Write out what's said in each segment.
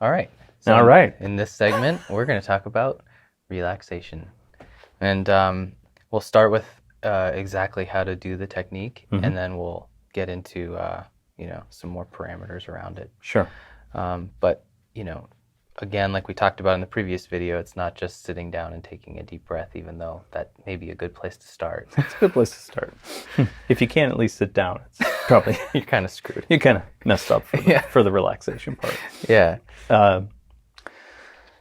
All right. All right. In this segment, we're going to talk about relaxation. And we'll start with exactly how to do the technique, and then we'll get into, some more parameters around it. Sure. But, again, like we talked about in the previous video, it's not just sitting down and taking a deep breath, even though that may be a good place to start. It's a good place to start. If you can't at least sit down, it's probably You're kind of screwed. you kind of messed up for the relaxation part. Yeah.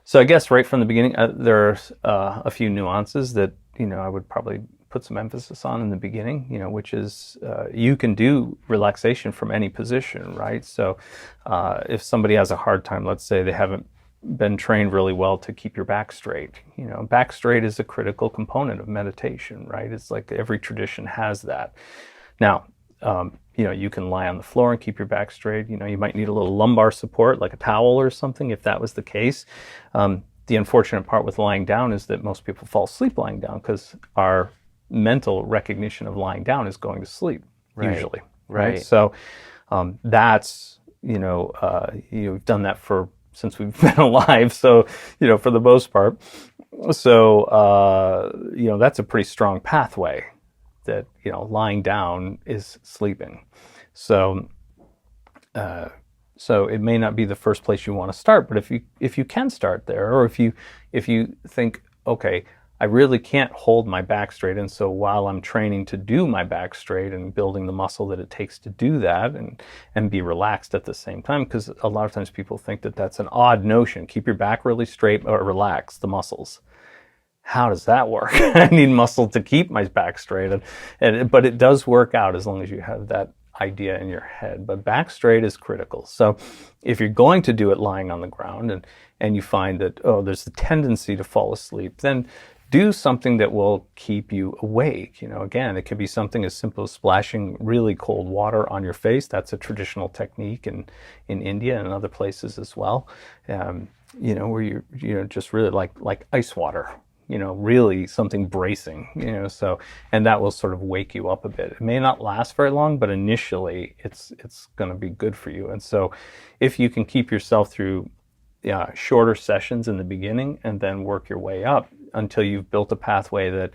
So I guess right from the beginning, there's a few nuances that, I would probably put some emphasis on in the beginning, which is you can do relaxation from any position, right? So if somebody has a hard time, let's say they haven't been trained really well to keep your back straight, back straight is a critical component of meditation, right? It's like every tradition has that. Now, you can lie on the floor and keep your back straight. You might need a little lumbar support, like a towel or something, if that was the case. The unfortunate part with lying down is that most people fall asleep lying down because our mental recognition of lying down is going to sleep, usually. Right. So that's, you've done that since we've been alive. So, for the most part. So, that's a pretty strong pathway that, lying down is sleeping. So, so it may not be the first place you want to start, but if you can start there, or if you think, okay, I really can't hold my back straight, and so while I'm training to do my back straight and building the muscle that it takes to do that, and be relaxed at the same time, because a lot of times people think that that's an odd notion. Keep your back really straight or relax the muscles. How does that work? I need muscle to keep my back straight, but it does work out as long as you have that idea in your head. But back straight is critical. So if you're going to do it lying on the ground and you find that, there's a tendency to fall asleep, then do something that will keep you awake. Again, it could be something as simple as splashing really cold water on your face. That's a traditional technique in India and other places as well. Where you're just really like ice water. Really something bracing, so, and that will sort of wake you up a bit. It may not last very long, but initially it's going to be good for you. And so if you can keep yourself through shorter sessions in the beginning and then work your way up until you've built a pathway that,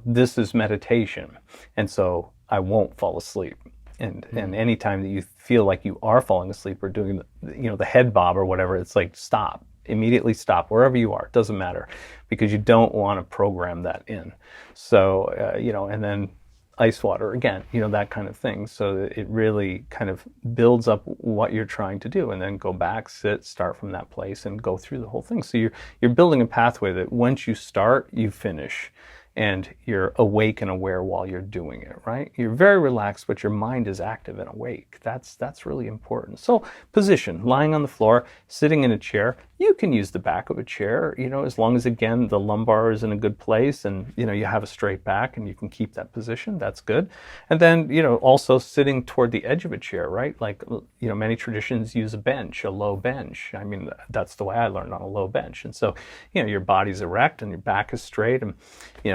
this is meditation. And so I won't fall asleep. And anytime that you feel like you are falling asleep or doing the head bob or whatever, it's like, stop. Immediately stop wherever you are. It doesn't matter, because you don't want to program that in. So, and then ice water again, that kind of thing. So that it really kind of builds up what you're trying to do, and then go back, sit, start from that place and go through the whole thing. So you're building a pathway that once you start, you finish. And you're awake and aware while you're doing it, right? You're very relaxed, but your mind is active and awake. That's really important. So position, lying on the floor, sitting in a chair. You can use the back of a chair, as long as, again, the lumbar is in a good place and, you have a straight back and you can keep that position. That's good. And then, also sitting toward the edge of a chair, right? Like, many traditions use a bench, a low bench. I mean, that's the way I learned, on a low bench. And so, your body's erect and your back is straight and,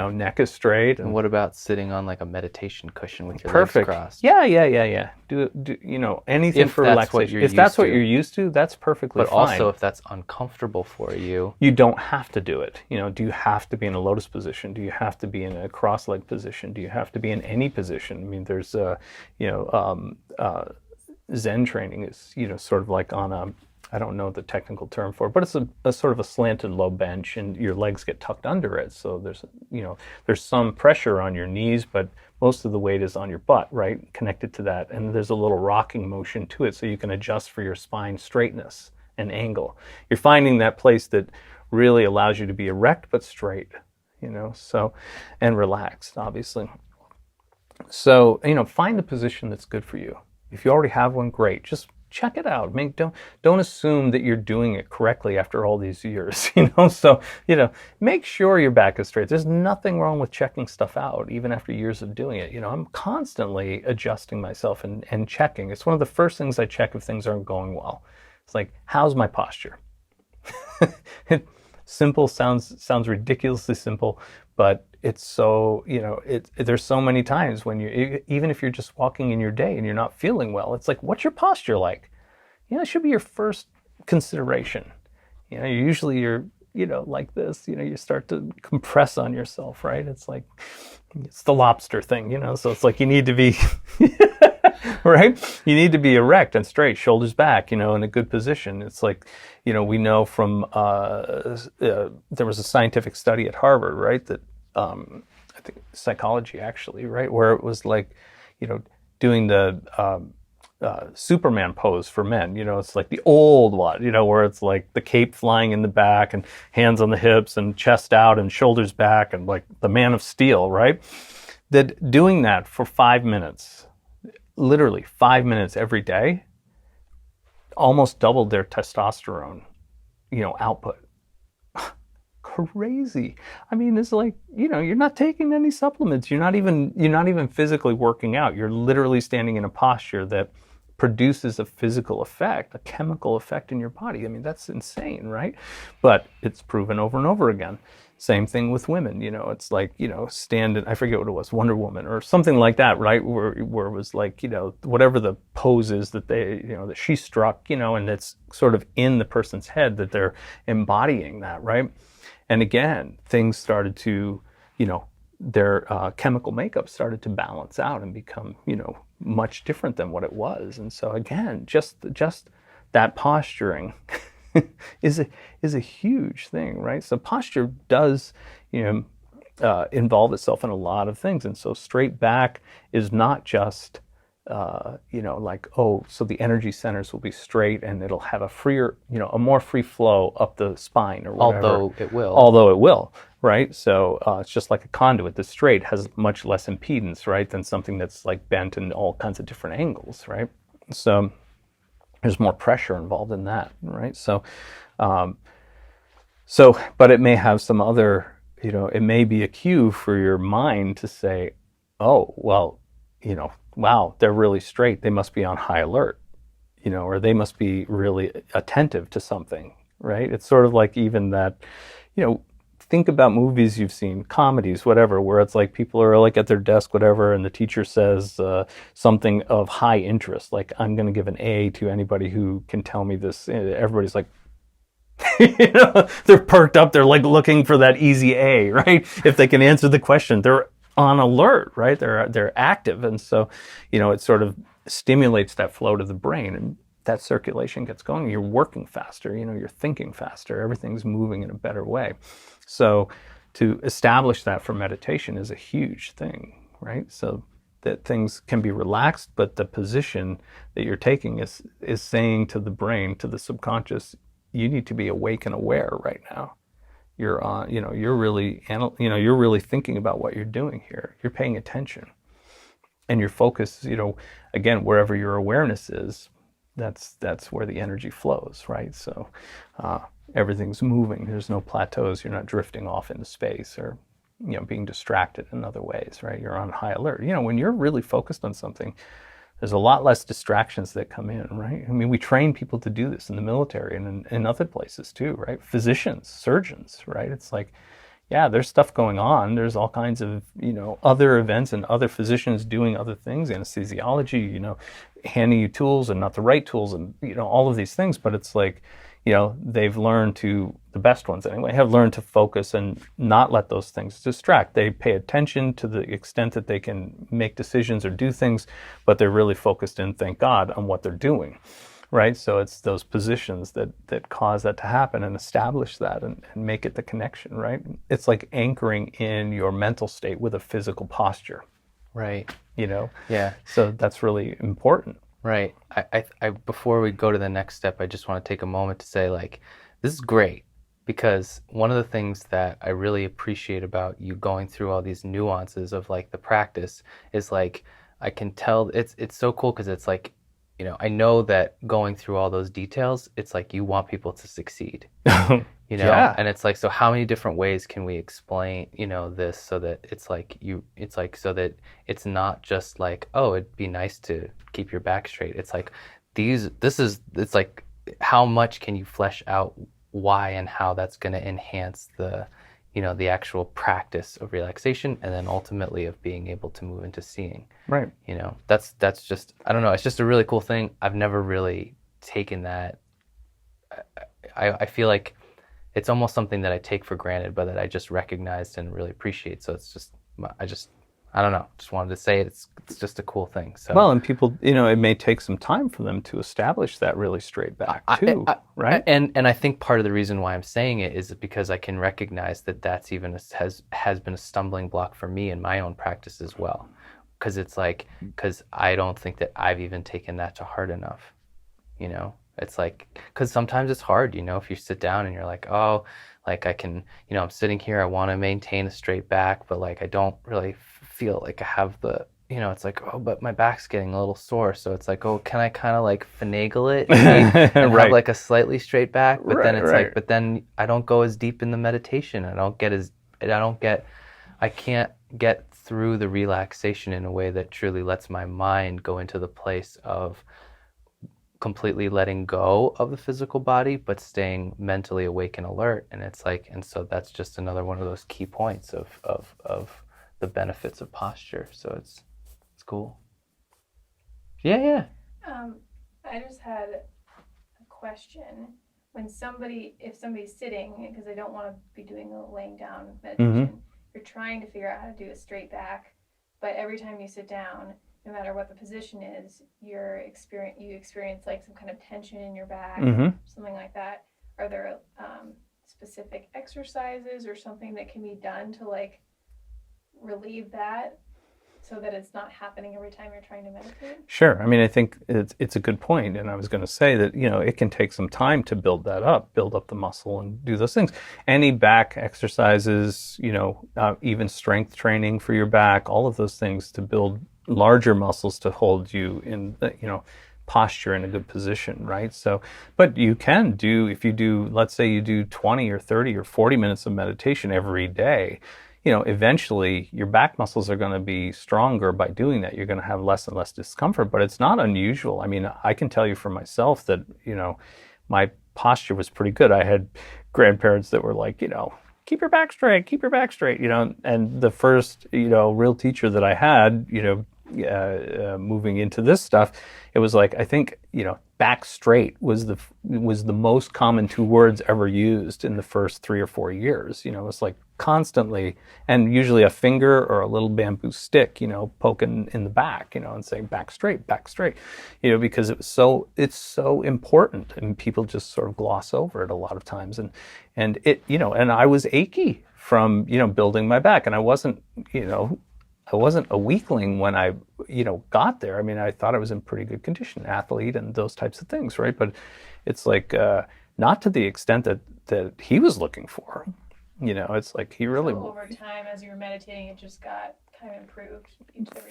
neck is straight. And what about sitting on like a meditation cushion with your Perfect. legs crossed? Yeah. Do anything If for that's what relaxation. you're If that's used what to. you're used to, that's perfectly But fine. also, if that's uncomfortable for you, You don't have to do it. Do you have to be in a lotus position? Do you have to be in a cross-legged position? Do you have to be in any position? I mean, there's Zen training is, sort of like on a, I don't know the technical term for it, but it's a sort of a slanted low bench, and your legs get tucked under it. So there's some pressure on your knees, but most of the weight is on your butt, right? Connected to that. And there's a little rocking motion to it, so you can adjust for your spine straightness and angle. You're finding that place that really allows you to be erect but straight, so, and relaxed, obviously. So, find the position that's good for you. If you already have one, great. Just check it out. Don't assume that you're doing it correctly after all these years, So, make sure your back is straight. There's nothing wrong with checking stuff out, even after years of doing it. I'm constantly adjusting myself and checking. It's one of the first things I check if things aren't going well. It's like, how's my posture? Simple sounds ridiculously simple, but it's so, there's so many times when even if you're just walking in your day and you're not feeling well, it's like, what's your posture like? It should be your first consideration. Usually you're, like this, you start to compress on yourself, right? It's the lobster thing, so it's like you need to be, right? You need to be erect and straight, shoulders back, in a good position. It's like, we know from, there was a scientific study at Harvard, right? That, I think psychology actually, right? Where it was like, doing the, Superman pose for men. It's like the old one, where it's like the cape flying in the back and hands on the hips and chest out and shoulders back and like the Man of Steel, right? That doing that for 5 minutes, literally 5 minutes every day, almost doubled their testosterone, output. Crazy. I mean, it's like, you're not taking any supplements. You're not even physically working out. You're literally standing in a posture that produces a physical effect, a chemical effect in your body. I mean, that's insane, right? But it's proven over and over again. Same thing with women, it's like, stand in, I forget what it was, Wonder Woman or something like that, right? Where it was like, whatever the pose is that they, that she struck, and it's sort of in the person's head that they're embodying that, right? And again, things started to, their chemical makeup started to balance out and become, much different than what it was. And so again, just that posturing is a huge thing, right? So posture does, involve itself in a lot of things. And so straight back is not just, like, oh, so the energy centers will be straight and it'll have a freer, a more free flow up the spine or whatever. Although it will, right? So it's just like a conduit. The straight has much less impedance, right, than something that's like bent in all kinds of different angles, right? So there's more pressure involved in that, right? So, but it may have some other, it may be a cue for your mind to say, oh, well, wow, they're really straight. They must be on high alert, or they must be really attentive to something, right? It's sort of like even that, think about movies you've seen, comedies, whatever, where it's like people are like at their desk, whatever, and the teacher says something of high interest, like I'm going to give an A to anybody who can tell me this. Everybody's like, they're perked up. They're like looking for that easy A, right? If they can answer the question, they're on alert, right? They're active. And so, it sort of stimulates that flow to the brain and that circulation gets going. You're working faster, you're thinking faster. Everything's moving in a better way. So to establish that for meditation is a huge thing, right? So that things can be relaxed, but the position that you're taking is saying to the brain, to the subconscious, you need to be awake and aware right now. You're on, you're really thinking about what you're doing here. You're paying attention, and your focus, again, wherever your awareness is, that's where the energy flows, right? So everything's moving. There's no plateaus. You're not drifting off into space or, being distracted in other ways, right? You're on high alert. When you're really focused on something, there's a lot less distractions that come in, right? I mean, we train people to do this in the military and in other places too, right? Physicians, surgeons, right? It's like, yeah, there's stuff going on. There's all kinds of, other events and other physicians doing other things, anesthesiology, handing you tools and not the right tools and, all of these things. But it's like, they've learned to, the best ones anyway, have learned to focus and not let those things distract. They pay attention to the extent that they can make decisions or do things, but they're really focused in, thank God, on what they're doing, right? So it's those positions that cause that to happen and establish that and make it the connection, right? It's like anchoring in your mental state with a physical posture. Right. Yeah. So that's really important. Right. I before we go to the next step, I just want to take a moment to say, like, this is great, because one of the things that I really appreciate about you going through all these nuances of like the practice is like, I can tell it's so cool, because it's like, I know that going through all those details, it's like you want people to succeed. Yeah. And it's like, so how many different ways can we explain, this, so that so that it's not just like, oh, it'd be nice to keep your back straight. It's like it's like, how much can you flesh out why and how that's going to enhance the, the actual practice of relaxation, and then ultimately of being able to move into seeing. Right. That's just, I don't know, it's just a really cool thing. I've never really taken that I feel like it's almost something that I take for granted, but that I just recognized and really appreciate. So it's just, I don't know, just wanted to say it. It's just a cool thing. So Well, and people, it may take some time for them to establish that really straight back too, right? And I think part of the reason why I'm saying it is because I can recognize that that's even has been a stumbling block for me in my own practice as well. Because it's like, because I don't think that I've even taken that to heart enough. It's like, because sometimes it's hard, if you sit down and you're like, oh, like I can, I'm sitting here, I want to maintain a straight back, but like I don't really feel like I have the, it's like, oh, but my back's getting a little sore. So it's like, oh, can I kind of like finagle it and have like a slightly straight back? But then it's like, but then I don't go as deep in the meditation. I can't get through the relaxation in a way that truly lets my mind go into the place of completely letting go of the physical body, but staying mentally awake and alert. And it's like, and so that's just another one of those key points of the benefits of posture. So it's cool. Yeah. I just had a question. If somebody's sitting, because I don't want to be doing a laying down meditation, you're trying to figure out how to do a straight back, but every time you sit down, no matter what the position is, you experience like some kind of tension in your back, something like that. Are there specific exercises or something that can be done to like relieve that so that it's not happening every time you're trying to meditate? Sure. I mean, I think it's a good point. And I was going to say that, it can take some time to build up the muscle and do those things. Any back exercises, even strength training for your back, all of those things to build larger muscles to hold you in, posture in a good position, right? So, but you can do, if you do, let's say you do 20 or 30 or 40 minutes of meditation every day, eventually your back muscles are going to be stronger by doing that. You're going to have less and less discomfort, but it's not unusual. I mean, I can tell you for myself that, my posture was pretty good. I had grandparents that were like, keep your back straight, and the first, real teacher that I had, moving into this stuff, it was like, I think, back straight was the most common two words ever used in the first 3 or 4 years. It's like constantly, and usually a finger or a little bamboo stick, poking in the back, and saying back straight, because it's so important, and people just sort of gloss over it a lot of times. And it, and I was achy from, building my back, and I wasn't a weakling when I, got there. I mean, I thought I was in pretty good condition, athlete and those types of things, right? But it's like, not to the extent that he was looking for. It's like he really... So over time, as you were meditating, it just got kind of improved?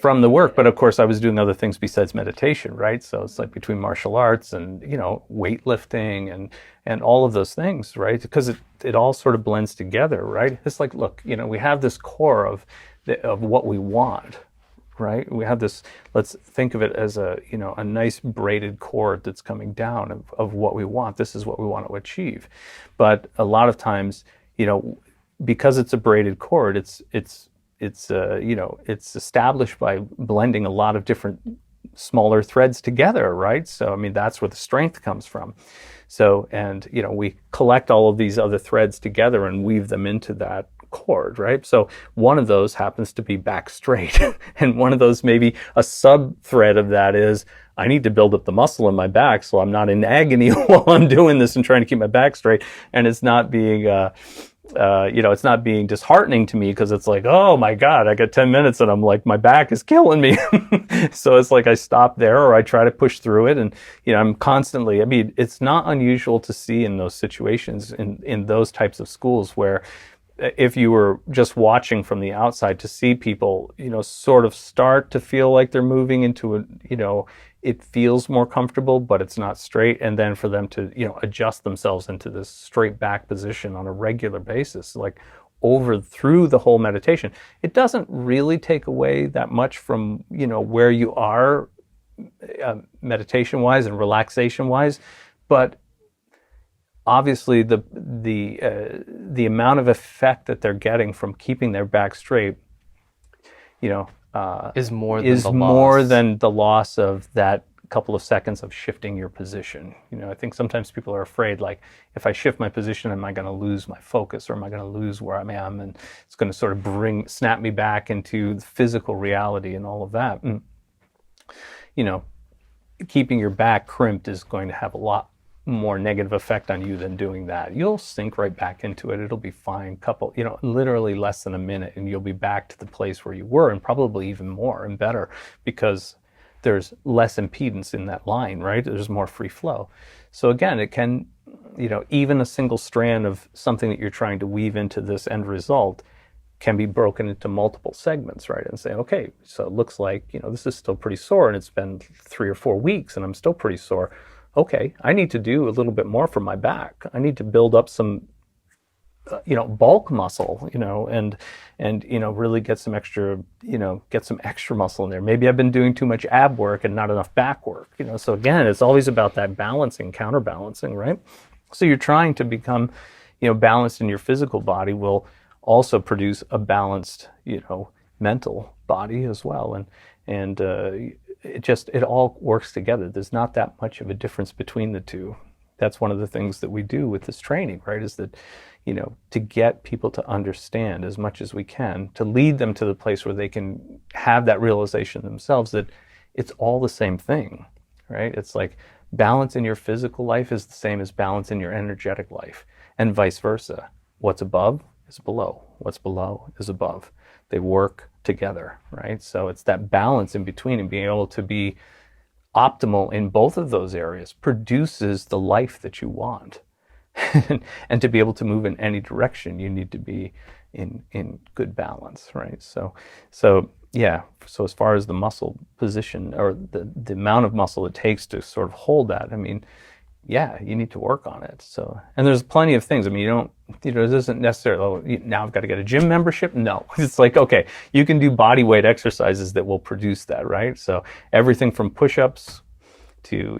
From the work, but of course I was doing other things besides meditation, right? So it's like between martial arts and, weightlifting and all of those things, right? Because it all sort of blends together, right? It's like, look, we have this core of what we want, right? We have this, let's think of it as a nice braided cord that's coming down of what we want. This is what we want to achieve. But a lot of times, because it's a braided cord, it's established by blending a lot of different smaller threads together, right? So, I mean, that's where the strength comes from. So, and, we collect all of these other threads together and weave them into that cord, right? So one of those happens to be back straight. And one of those, maybe a sub thread of that is, I need to build up the muscle in my back so I'm not in agony while I'm doing this and trying to keep my back straight. And it's not being, it's not being disheartening to me, because it's like, oh my God, I got 10 minutes and I'm like, my back is killing me. So it's like I stop there, or I try to push through it. And, I'm constantly, I mean, it's not unusual to see in those situations, in those types of schools, where if you were just watching from the outside, to see people, sort of start to feel like they're moving into it feels more comfortable, but it's not straight. And then for them to, adjust themselves into this straight back position on a regular basis, like through the whole meditation, it doesn't really take away that much from, where you are meditation wise and relaxation wise. But obviously the amount of effect that they're getting from keeping their back straight, is more than the loss of that couple of seconds of shifting your position. I think sometimes people are afraid, like, if I shift my position, am I going to lose my focus, or am I going to lose where I am? And it's going to sort of snap me back into the physical reality and all of that. And, keeping your back crimped is going to have a lot more negative effect on you than doing that. You'll sink right back into it. It'll be fine. Literally less than a minute, and you'll be back to the place where you were, and probably even more and better, because there's less impedance in that line, right? There's more free flow. So again, it can, even a single strand of something that you're trying to weave into this end result can be broken into multiple segments, right? And say, okay, so it looks like, this is still pretty sore, and it's been 3 or 4 weeks and I'm still pretty sore. Okay, I need to do a little bit more for my back. I need to build up some, bulk muscle, and really get some extra, muscle in there. Maybe I've been doing too much ab work and not enough back work, So again, it's always about that balancing, counterbalancing, right? So you're trying to become, balanced in your physical body will also produce a balanced, mental body as well. And it all works together. There's not that much of a difference between the two. That's one of the things that we do with this training, right? Is that, to get people to understand as much as we can, to lead them to the place where they can have that realization themselves that it's all the same thing, right? It's like balance in your physical life is the same as balance in your energetic life, and vice versa. What's above is below. What's below is above. They work together, right? So it's that balance in between, and being able to be optimal in both of those areas produces the life that you want. And to be able to move in any direction, you need to be in good balance, right? So as far as the muscle position, or the amount of muscle it takes to sort of hold that, you need to work on it. So, and there's plenty of things. It isn't necessarily, now I've got to get a gym membership. No, it's like, okay, you can do body weight exercises that will produce that, right? So everything from push-ups to,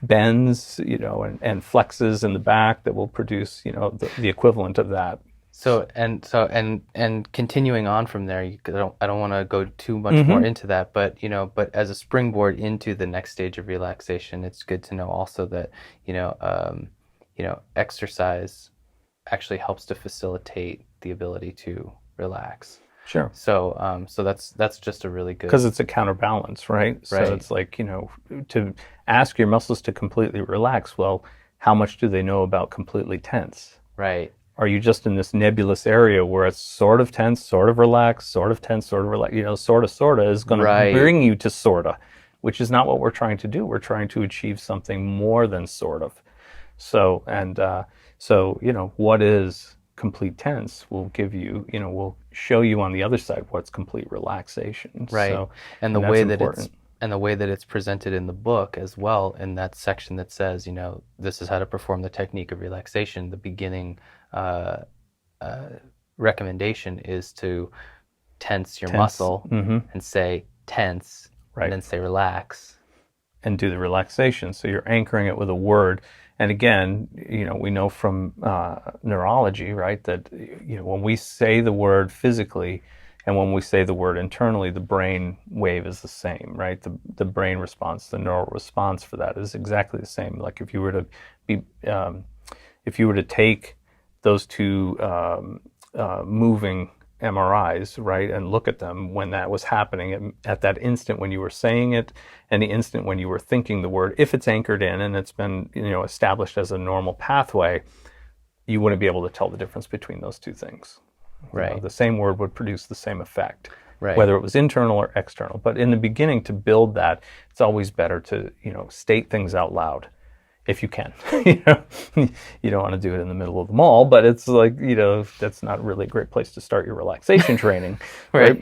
bends, and flexes in the back that will produce, the equivalent of that. So continuing on from there, I don't want to go too much more into that, but as a springboard into the next stage of relaxation, it's good to know also that exercise actually helps to facilitate the ability to relax. Sure. So that's just a really good, because it's a counterbalance, right? So it's like, to ask your muscles to completely relax. Well, how much do they know about completely tense? Right. Are you just in this nebulous area where it's sort of tense, sort of relaxed, sort of tense, sort of relaxed? Sorta is going to bring you to sorta, which is not what we're trying to do. We're trying to achieve something more than sort of. So, what is complete tense will give you, will show you on the other side what's complete relaxation. Right. So, and the way that it's presented in the book as well, in that section that says, this is how to perform the technique of relaxation, the beginning recommendation is to tense your muscle and say tense, and then say relax. And do the relaxation. So you're anchoring it with a word. And again, we know from neurology, right, that when we say the word physically and when we say the word internally, the brain wave is the same, right? The brain response, the neural response for that is exactly the same. Like if you were to take those two moving MRIs, right, and look at them when that was happening at that instant when you were saying it and the instant when you were thinking the word, if it's anchored in and it's been, established as a normal pathway, you wouldn't be able to tell the difference between those two things. Right. The same word would produce the same effect, right, whether it was internal or external. But in the beginning, to build that, it's always better to, state things out loud. If you can, you don't want to do it in the middle of the mall, but it's like, that's not really a great place to start your relaxation training. Right.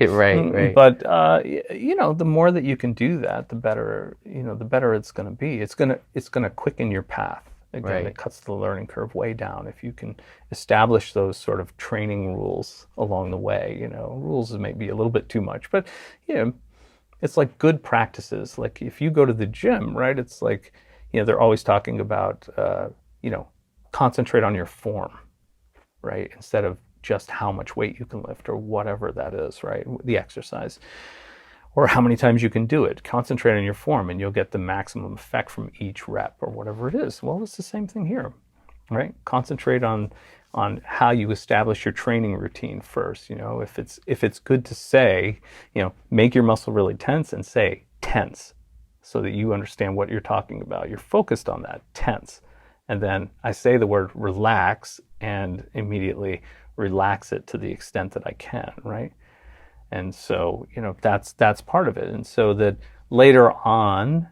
But, the more that you can do that, the better, the better it's going to be. It's going to quicken your path. Again, it cuts the learning curve way down. If you can establish those sort of training rules along the way, rules may be a little bit too much, but, it's like good practices. Like if you go to the gym, right, it's like, they're always talking about, concentrate on your form, right? Instead of just how much weight you can lift or whatever that is, right? The exercise. or how many times you can do it. Concentrate on your form and you'll get the maximum effect from each rep or whatever it is. Well, it's the same thing here, right? Concentrate on how you establish your training routine first. If it's good to say, make your muscle really tense and say tense, so that you understand what you're talking about. You're focused on that, tense. And then I say the word relax and immediately relax it to the extent that I can, right? And so, that's part of it. And so that later on,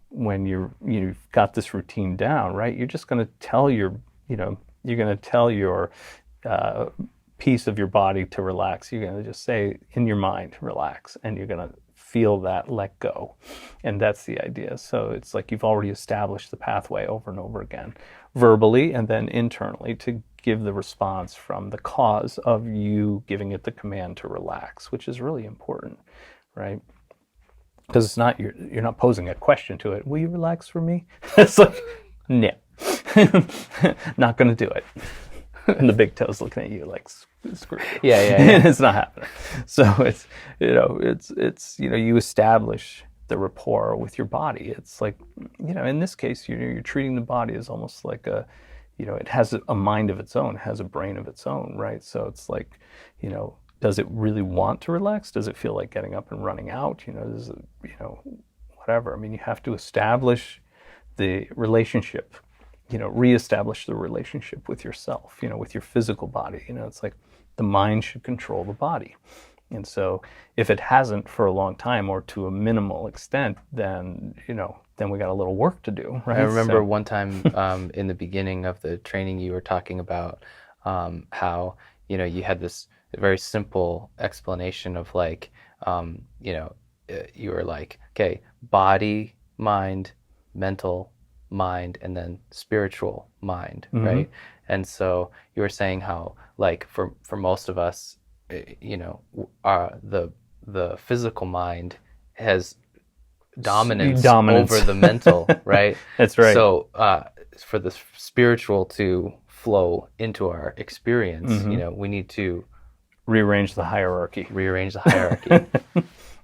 when you've got this routine down, right, you're just going to tell your piece of your body to relax. You're going to just say in your mind, relax, and you're going to feel that let go. And that's the idea. So it's like you've already established the pathway over and over again, verbally and then internally, to give the response from the cause of you giving it the command to relax, which is really important, right? Because it's not, you're not posing a question to it. Will you relax for me? It's like, no, not going to do it. And the big toe's looking at you like, screw you. Yeah. It's not happening. So it's you establish the rapport with your body. It's like, in this case, you're treating the body as almost like it has a mind of its own, it has a brain of its own, right? So it's like, does it really want to relax? Does it feel like getting up and running out? Does it, whatever. I mean, you have to establish the relationship, reestablish the relationship with yourself, with your physical body. It's like the mind should control the body. And so if it hasn't for a long time or to a minimal extent, then we got a little work to do, right? I remember one time in the beginning of the training, you were talking about how, you had this very simple explanation of like, you were like, okay, body, mind, mental, mind, and then spiritual mind, right? And so you were saying how, like, for most of us, the physical mind has dominance over the mental, right? That's right. So for the spiritual to flow into our experience, we need to rearrange the hierarchy.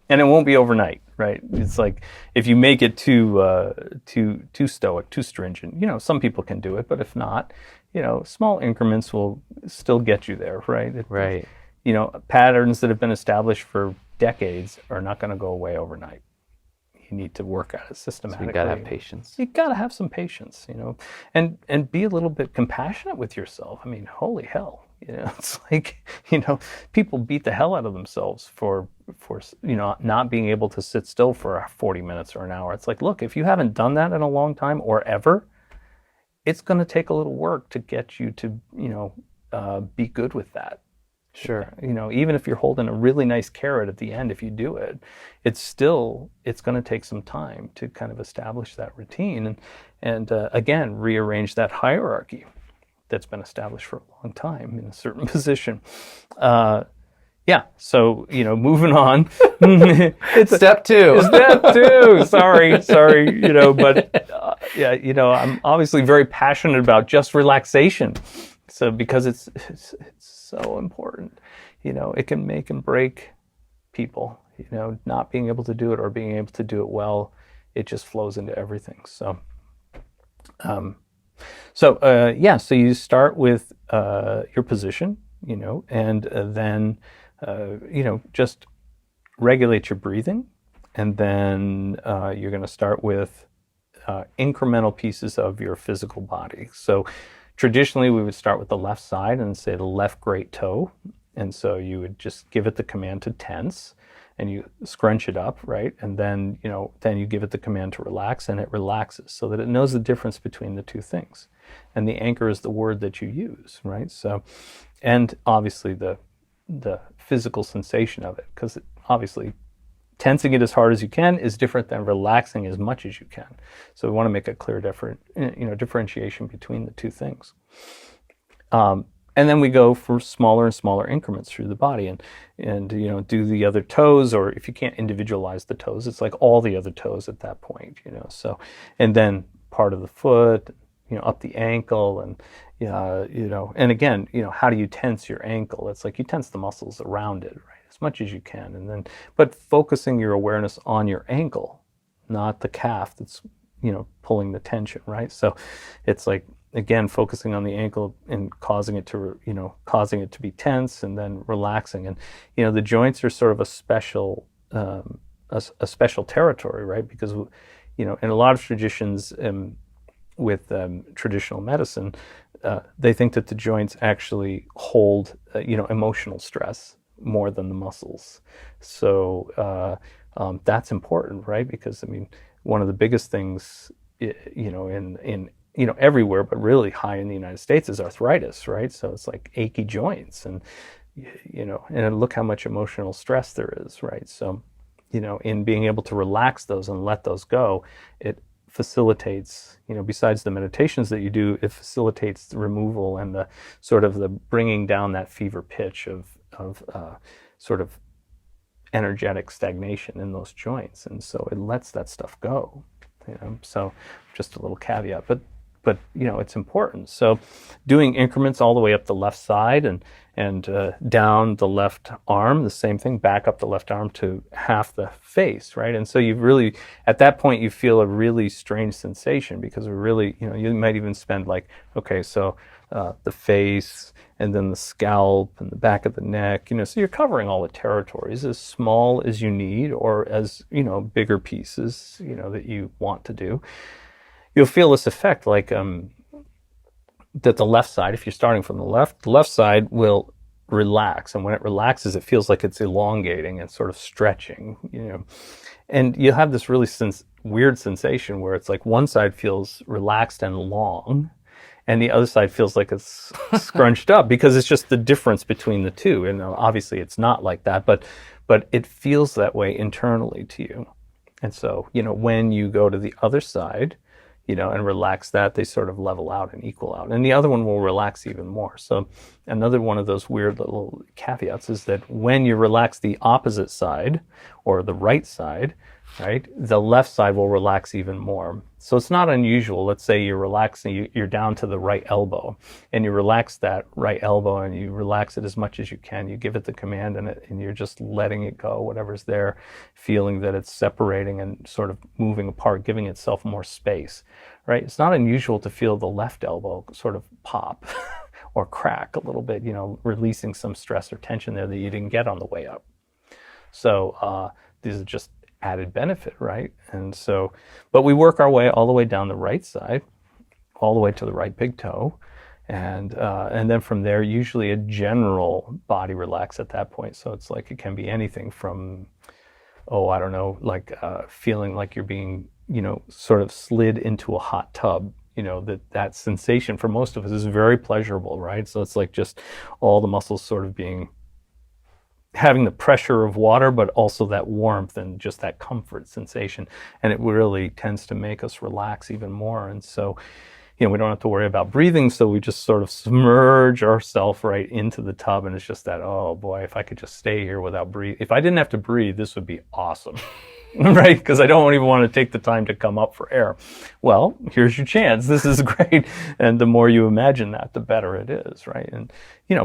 And it won't be overnight, right? It's like if you make it too stoic, too stringent, some people can do it, but if not, small increments will still get you there, right? Right. Patterns that have been established for decades are not going to go away overnight. You need to work at it systematically. So you got to have patience. You got to have some patience, and be a little bit compassionate with yourself. I mean, holy hell. It's like, people beat the hell out of themselves for not being able to sit still for 40 minutes or an hour. It's like, look, if you haven't done that in a long time or ever, it's going to take a little work to get you to, be good with that. Sure. Even if you're holding a really nice carrot at the end, if you do it, it's going to take some time to kind of establish that routine and again, rearrange that hierarchy that's been established for a long time in a certain position. So, moving on. It's step two. Sorry, but I'm obviously very passionate about just relaxation. So because it's so important, it can make and break people, not being able to do it or being able to do it well, it just flows into everything. So you start with your position, and then, just regulate your breathing. And then you're going to start with incremental pieces of your physical body. So traditionally, we would start with the left side and say the left great toe. And so you would just give it the command to tense and you scrunch it up, right? And then, then you give it the command to relax and it relaxes so that it knows the difference between the two things. And the anchor is the word that you use, right? So, and obviously the physical sensation of it, because obviously tensing it as hard as you can is different than relaxing as much as you can. So we want to make a clear differentiation between the two things. And then we go for smaller and smaller increments through the body and do the other toes, or if you can't individualize the toes, it's like all the other toes at that point, so, and then part of the foot, up the ankle and, and again, how do you tense your ankle? It's like you tense the muscles around it, right? as much as you can, and then but focusing your awareness on your ankle, not the calf that's pulling the tension, right? So it's like, again, focusing on the ankle and causing it to be tense, and then relaxing. And the joints are sort of a special special territory, right? Because in a lot of traditions, with traditional medicine, they think that the joints actually hold emotional stress more than the muscles. So that's important, right? Because one of the biggest things, in everywhere, but really high in the United States, is arthritis, right? So it's like achy joints, and and look how much emotional stress there is, right? So in being able to relax those and let those go, it facilitates, besides the meditations that you do, it facilitates the removal and the sort of the bringing down that fever pitch of sort of energetic stagnation in those joints, and so it lets that stuff go. So just a little caveat, but it's important. So doing increments all the way up the left side and down the left arm, the same thing, back up the left arm to half the face, right? And so you really, at that point, you feel a really strange sensation, because we're really, you might even spend like, okay, so the face, and then the scalp and the back of the neck, so you're covering all the territories, as small as you need, or as, bigger pieces, that you want to do. You'll feel this effect, like that the left side, if you're starting from the left side will relax. And when it relaxes, it feels like it's elongating and sort of stretching, And you'll have this really weird sensation where it's like one side feels relaxed and long, and the other side feels like it's scrunched up, because it's just the difference between the two. And obviously it's not like that, but it feels that way internally to you. And so, when you go to the other side, and relax that, they sort of level out and equal out. And the other one will relax even more. So another one of those weird little caveats is that when you relax the opposite side, or the right side, right, the left side will relax even more. So it's not unusual. Let's say you're relaxing, you're down to the right elbow, and you relax that right elbow, and you relax it as much as you can. You give it the command, and you're just letting it go, whatever's there, feeling that it's separating and sort of moving apart, giving itself more space, right? It's not unusual to feel the left elbow sort of pop or crack a little bit, releasing some stress or tension there that you didn't get on the way up. So these are just added benefit, right? And so, but we work our way all the way down the right side, all the way to the right big toe, and then from there, usually a general body relax at that point. So it's like, it can be anything from, I don't know, like feeling like you're being, sort of slid into a hot tub. That sensation for most of us is very pleasurable, right? So it's like just all the muscles sort of having the pressure of water, but also that warmth and just that comfort sensation. And it really tends to make us relax even more. And so, we don't have to worry about breathing. So we just sort of submerge ourselves right into the tub. And it's just that, oh boy, if I could just stay here without breathing. If I didn't have to breathe, this would be awesome. Right? Because I don't even want to take the time to come up for air. Well, here's your chance. This is great. And the more you imagine that, the better it is, right? And,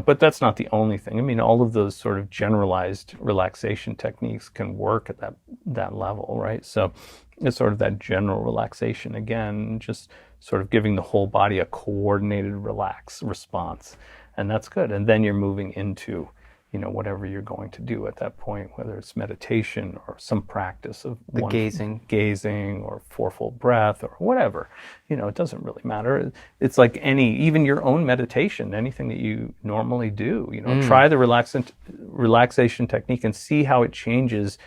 but that's not the only thing. All of those sort of generalized relaxation techniques can work at that level, right? So it's sort of that general relaxation, again, just sort of giving the whole body a coordinated relax response. And that's good. And then you're moving into whatever you're going to do at that point, whether it's meditation or some practice of gazing or fourfold breath or whatever, it doesn't really matter. It's like even your own meditation, anything that you normally do, try the relaxation technique and see how it changes,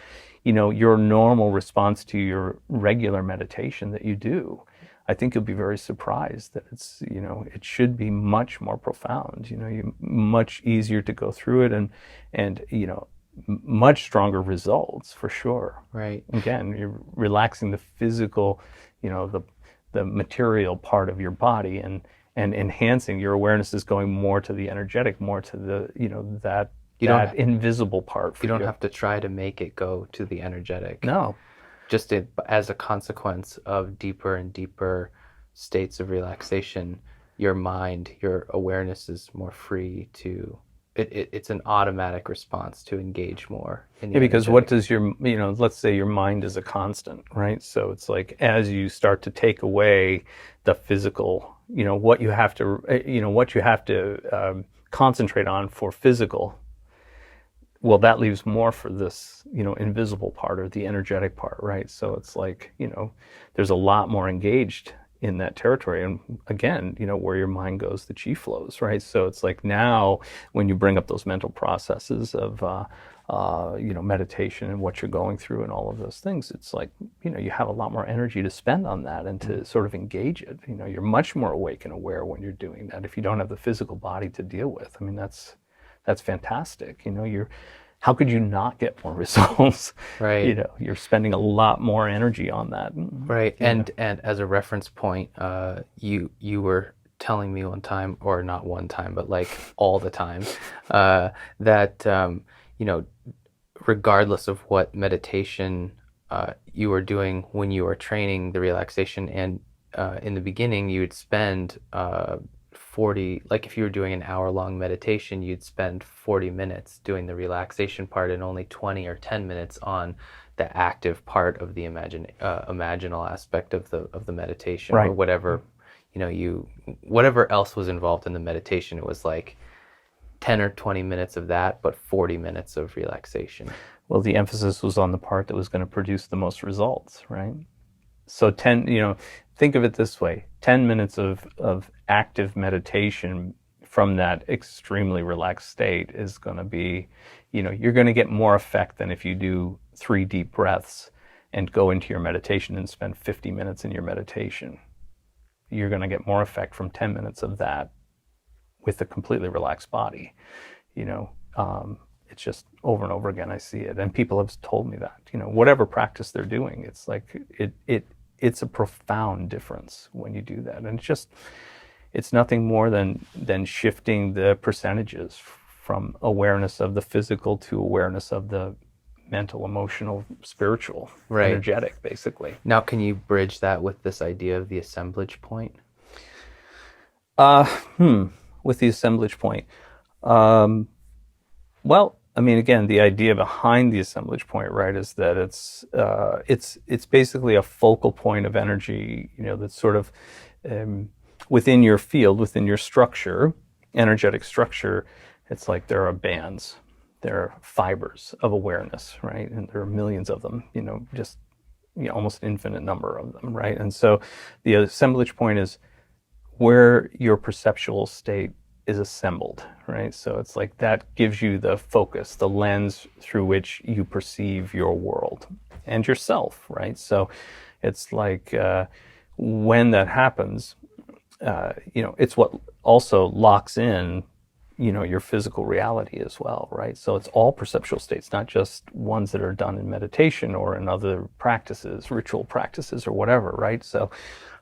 your normal response to your regular meditation that you do. I think you'll be very surprised that it's, it should be much more profound, much easier to go through it and much stronger results for sure. Right. Again, you're relaxing the physical, the material part of your body and enhancing your awareness is going more to the energetic, more to the, that invisible part. You don't have to try to make it go to the energetic. No. Just as a consequence of deeper and deeper states of relaxation, your mind, your awareness is more free to it's an automatic response to engage more in the Yeah, because energetic. what does your, let's say your mind is a constant, right? So it's like as you start to take away the physical, what you have to, concentrate on for physical, well, that leaves more for this, invisible part or the energetic part, right? So it's like, there's a lot more engaged in that territory. And again, where your mind goes, the chi flows, right? So it's like now when you bring up those mental processes of, meditation and what you're going through and all of those things, it's like, you have a lot more energy to spend on that and to sort of engage it. You're much more awake and aware when you're doing that. If you don't have the physical body to deal with, I mean, that's fantastic. How could you not get more results? Right. You're spending a lot more energy on that. Right. And as a reference point, you were telling me one time, or not one time, but like all the time, that regardless of what meditation you were doing when you were training the relaxation, and in the beginning you would spend 40, like if you were doing an hour-long meditation, you'd spend 40 minutes doing the relaxation part and only 20 or 10 minutes on the active part of the imaginal aspect of the meditation, Right. or whatever, whatever else was involved in the meditation. It was like 10 or 20 minutes of that, but 40 minutes of relaxation. Well, the emphasis was on the part that was going to produce the most results, right? So think of it this way, 10 minutes of active meditation from that extremely relaxed state is going to be, you're going to get more effect than if you do 3 deep breaths and go into your meditation and spend 50 minutes in your meditation. You're going to get more effect from 10 minutes of that with a completely relaxed body. It's just over and over again I see it, and people have told me that, whatever practice they're doing, it's like it's a profound difference when you do that. And it's nothing more than shifting the percentages from awareness of the physical to awareness of the mental, emotional, spiritual, Right. energetic, basically. Now, can you bridge that with this idea of the assemblage point? With the assemblage point. Well, I mean, again, the idea behind the assemblage point, right, is that it's basically a focal point of energy, that's sort of within your field, within your structure, energetic structure. It's like there are bands, there are fibers of awareness, right, and there are millions of them, just almost infinite number of them, right. And so the assemblage point is where your perceptual state is assembled, right? So it's like that gives you the focus, the lens through which you perceive your world and yourself, right? So it's like when that happens, it's what also locks in, your physical reality as well, right? So it's all perceptual states, not just ones that are done in meditation or in other practices, ritual practices or whatever, right? So,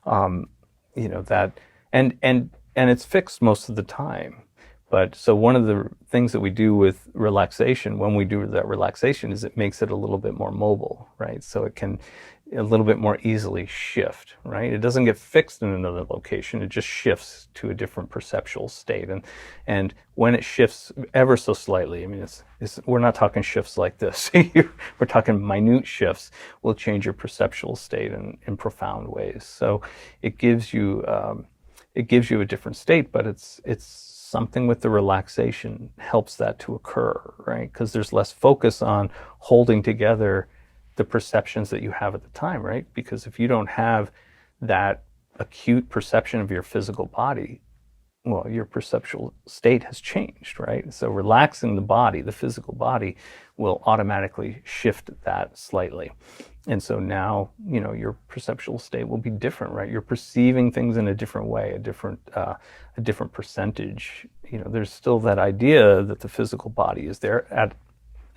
that, and it's fixed most of the time. But so one of the things that we do with relaxation, when we do that relaxation, is it makes it a little bit more mobile, right? So it can a little bit more easily shift, right? It doesn't get fixed in another location. It just shifts to a different perceptual state. And when it shifts ever so slightly, I mean, we're not talking shifts like this. We're talking minute shifts will change your perceptual state in profound ways. So it gives you a different state, but it's something with the relaxation helps that to occur, right? Because there's less focus on holding together the perceptions that you have at the time, right? Because if you don't have that acute perception of your physical body, well, your perceptual state has changed, right? So relaxing the body, the physical body, will automatically shift that slightly. And so now, your perceptual state will be different, right? You're perceiving things in a different way, a different percentage. There's still that idea that the physical body is there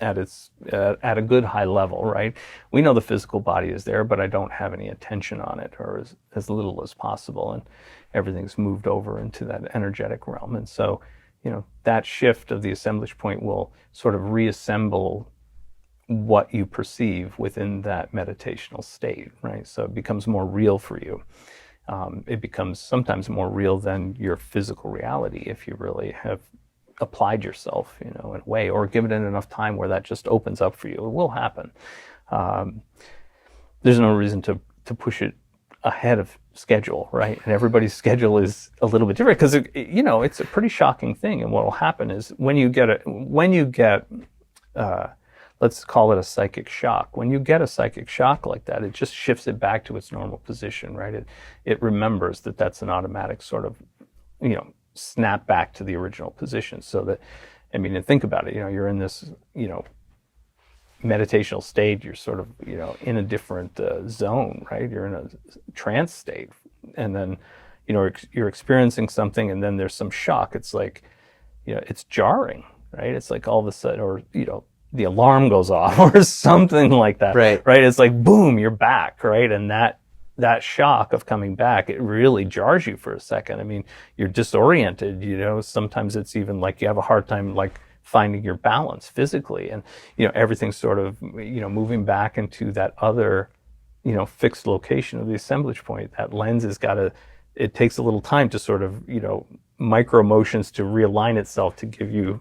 at a good high level, right? We know the physical body is there, but I don't have any attention on it, or as little as possible, and everything's moved over into that energetic realm. And so, that shift of the assemblage point will sort of reassemble what you perceive within that meditational state, right? So it becomes more real for you. It becomes sometimes more real than your physical reality if you really have applied yourself, in a way, or given it enough time where that just opens up for you. It will happen. There's no reason to push it ahead of schedule, right? And everybody's schedule is a little bit different because it's a pretty shocking thing. And what will happen is when you get let's call it a psychic shock. When you get a psychic shock like that, it just shifts it back to its normal position, right? It remembers that that's an automatic sort of, snap back to the original position. So that, and think about it, you're in this, meditational state, you're sort of, in a different zone, right? You're in a trance state. And then, you're experiencing something and then there's some shock. It's like, it's jarring, right? It's like all of a sudden, or, the alarm goes off or something like that, right? It's like, boom, you're back, right? And that shock of coming back, it really jars you for a second. You're disoriented, sometimes it's even like you have a hard time like finding your balance physically, and everything's sort of moving back into that other fixed location of the assemblage point. That lens has it takes a little time to sort of micro motions to realign itself to give you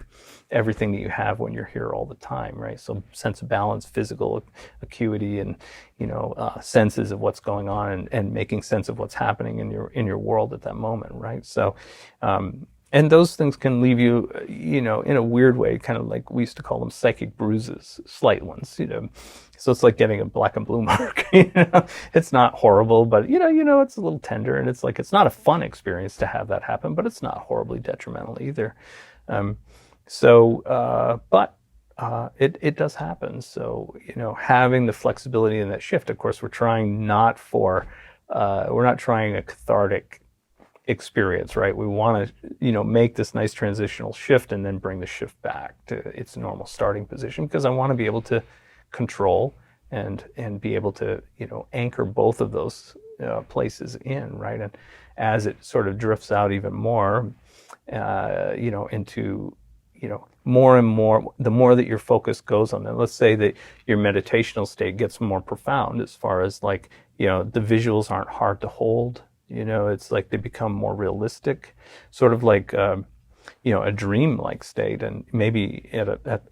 everything that you have when you're here all the time, right? So sense of balance, physical acuity, and senses of what's going on, and making sense of what's happening in your world at that moment, right? So and those things can leave you, in a weird way, kind of like we used to call them psychic bruises, slight ones, So it's like getting a black and blue mark. It's not horrible, but it's a little tender, and it's like it's not a fun experience to have that happen, but it's not horribly detrimental either. But it does happen. So having the flexibility in that shift. Of course, we're not trying a cathartic experience, right? We want to, make this nice transitional shift and then bring the shift back to its normal starting position, because I want to be able to control and be able to, anchor both of those places in, right? And as it sort of drifts out even more, into, more and more, the more that your focus goes on that. Let's say that your meditational state gets more profound, as far as like, the visuals aren't hard to hold. It's like they become more realistic, sort of like, a dream-like state, and maybe at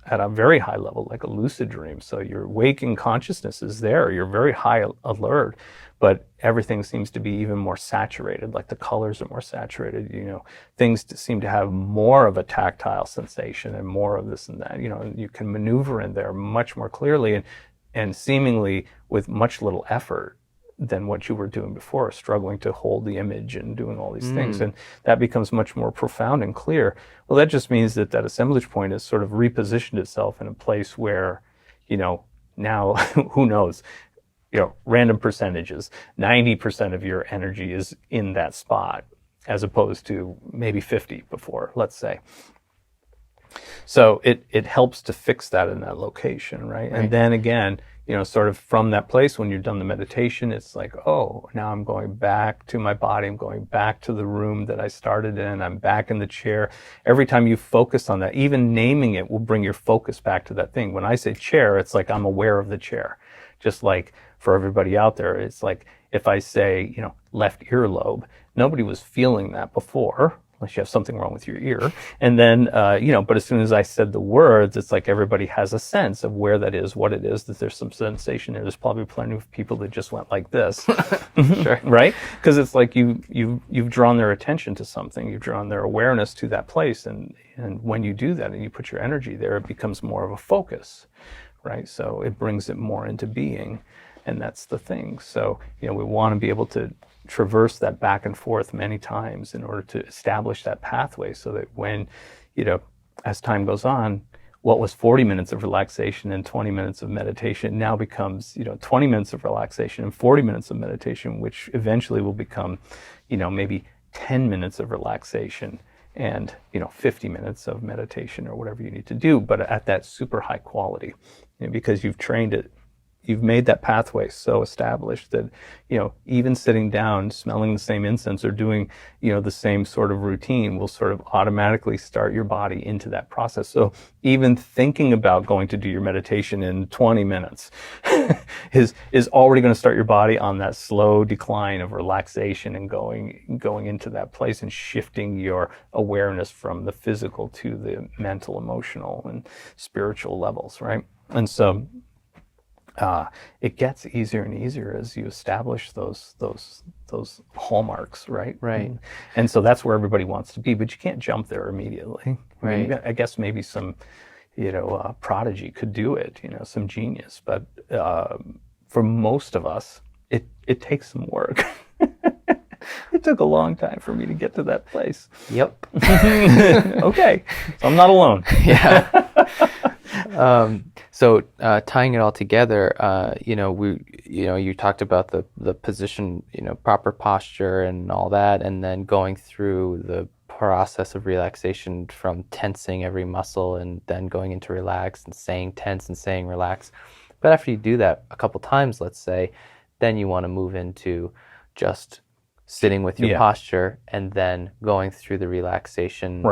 a very high level, like a lucid dream. So your waking consciousness is there. You're very high alert, but everything seems to be even more saturated, like the colors are more saturated. Things seem to have more of a tactile sensation and more of this and that. You can maneuver in there much more clearly and seemingly with much little effort than what you were doing before, struggling to hold the image and doing all these things. And that becomes much more profound and clear. Well, that just means that assemblage point has sort of repositioned itself in a place where, now, who knows, random percentages, 90% of your energy is in that spot, as opposed to maybe 50 before, let's say. So it helps to fix that in that location, right? And then again, sort of from that place, when you're done the meditation, it's like, oh, now I'm going back to my body. I'm going back to the room that I started in. I'm back in the chair. Every time you focus on that, even naming it will bring your focus back to that thing. When I say chair, it's like I'm aware of the chair. Just like for everybody out there, it's like if I say, left earlobe, nobody was feeling that before, unless you have something wrong with your ear. And then, but as soon as I said the words, it's like everybody has a sense of where that is, what it is, that there's some sensation there. There's probably plenty of people that just went like this, Sure. Right? Because it's like you've drawn their attention to something, you've drawn their awareness to that place. And when you do that and you put your energy there, it becomes more of a focus, right? So it brings it more into being. And that's the thing. So, we want to be able to traverse that back and forth many times in order to establish that pathway, so that when, as time goes on, what was 40 minutes of relaxation and 20 minutes of meditation now becomes, 20 minutes of relaxation and 40 minutes of meditation, which eventually will become, maybe 10 minutes of relaxation and, 50 minutes of meditation, or whatever you need to do, but at that super high quality, because you've trained it. You've made that pathway so established that, even sitting down, smelling the same incense, or doing, the same sort of routine will sort of automatically start your body into that process. So even thinking about going to do your meditation in 20 minutes, is already going to start your body on that slow decline of relaxation and going into that place and shifting your awareness from the physical to the mental, emotional, and spiritual levels, right? And so it gets easier and easier as you establish those hallmarks, right? Right. And so that's where everybody wants to be, but you can't jump there immediately. Right. I guess maybe some, prodigy could do it, some genius, but for most of us, it takes some work. It took a long time for me to get to that place. Yep. Okay, so I'm not alone. Yeah. So tying it all together, you talked about the position, proper posture and all that, and then going through the process of relaxation from tensing every muscle and then going into relax and saying tense and saying relax. But after you do that a couple times, let's say, then you want to move into just sitting with your posture and then going through the relaxation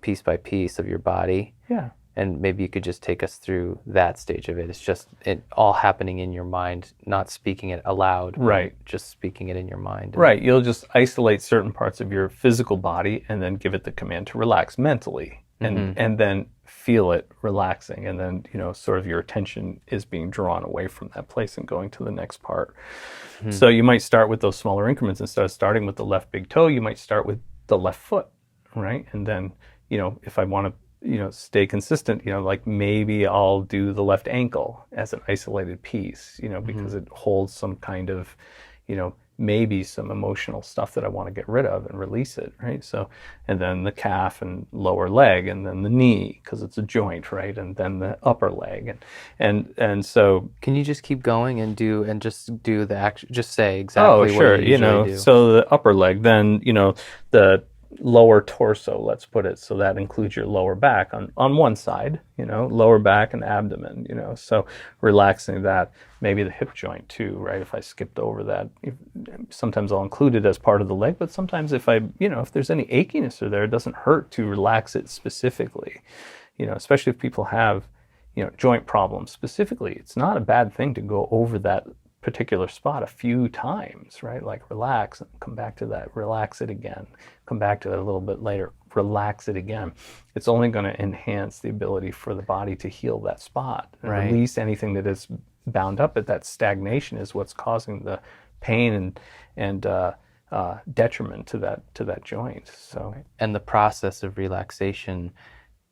piece by piece of your body. Yeah. And maybe you could just take us through that stage of it. It's just it all happening in your mind, not speaking it aloud. Right. Just speaking it in your mind. Right. You'll just isolate certain parts of your physical body and then give it the command to relax mentally and then feel it relaxing. And then, sort of your attention is being drawn away from that place and going to the next part. Mm-hmm. So you might start with those smaller increments. Instead of starting with the left big toe, you might start with the left foot, right? And then, if I want to stay consistent, like maybe I'll do the left ankle as an isolated piece, because it holds some kind of, maybe some emotional stuff that I want to get rid of and release it, right? So, and then the calf and lower leg, and then the knee, because it's a joint, right? And then the upper leg, and so. Can you just keep going and just do the action? Just say exactly what you usually do. So the upper leg, then the lower torso, let's put it, so that includes your lower back on one side, lower back and abdomen, so relaxing that, maybe the hip joint too, right? If I skipped over that, sometimes I'll include it as part of the leg, but sometimes if if there's any achiness or there, it doesn't hurt to relax it specifically, especially if people have, joint problems specifically. It's not a bad thing to go over that particular spot a few times, right? Like relax and come back to that, relax it again, come back to that a little bit later, relax it again. It's only going to enhance the ability for the body to heal that spot and release anything that is bound up at that stagnation is what's causing the pain and detriment to that joint. So, and the process of relaxation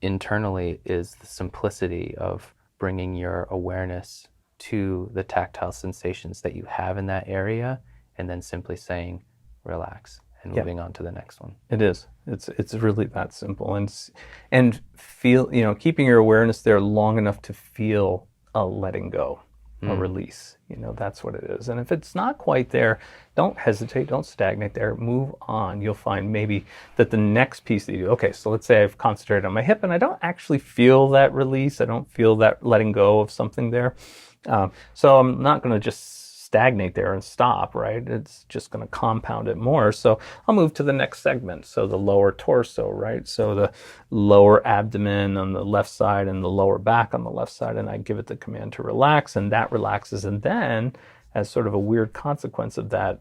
internally is the simplicity of bringing your awareness to the tactile sensations that you have in that area, and then simply saying relax and moving on to the next one. It is. It's really that simple, and feel, keeping your awareness there long enough to feel a letting go, a release. That's what it is. And if it's not quite there, don't hesitate, don't stagnate there, move on. You'll find maybe that the next piece that you do, okay, so let's say I've concentrated on my hip and I don't actually feel that release. I don't feel that letting go of something there. So I'm not going to just stagnate there and stop, right? It's just going to compound it more. So I'll move to the next segment. So the lower torso, right? So the lower abdomen on the left side and the lower back on the left side. And I give it the command to relax, and that relaxes. And then as sort of a weird consequence of that,